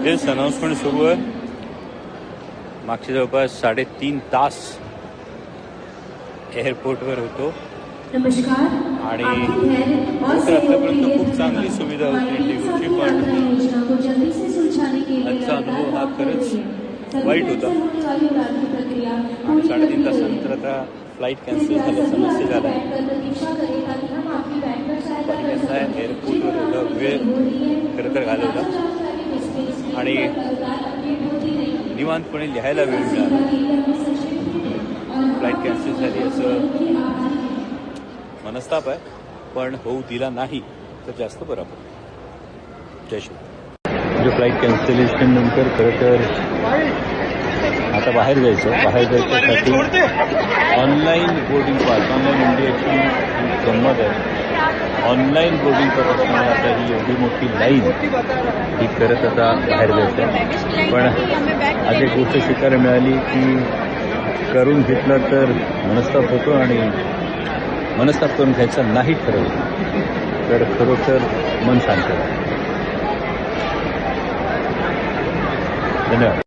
Details announcement सुरू आहे. मागचे जवळपास 3.5 तास एअरपोर्टवर होतो आणि आतापर्यंत खूप चांगली सुविधा होती इंडिगोची, पण आजचा अनुभव हा खरंच वाईट होता. 3.5 तासानंतर आता फ्लाईट कॅन्सल झाल्याचा मेसेज आला आहे. एअरपोर्टवर एवढा वेळ खरं तर घालवला आणि निवांतपणे लिहायला वेळ मिळाला. फ्लाईट कॅन्सल झाली असं मनस्ताप आहे, पण होऊ दिला नाही तर जास्त बरा पडतो. जय श्री. म्हणजे फ्लाईट कॅन्सलेशन नंतर खरं तर आता बाहेर जायच्यासाठी ऑनलाईन बोर्डिंग पास, ऑनलाईन इंडियाची गंमत आहे. ऑनलाईन बोर्डिंग पास असल्यामुळे आता ही एवढी मोठी लाईन ही करत आता बाहेर जायचं आहे. पण आज एक गोष्ट शिकायला मिळाली की करून घेतलं तर मनस्ताप होतो आणि मनस्ताप करून घ्यायचा नाही ठरवलं तर खरोखर मन शांत होतं. धन्यवाद.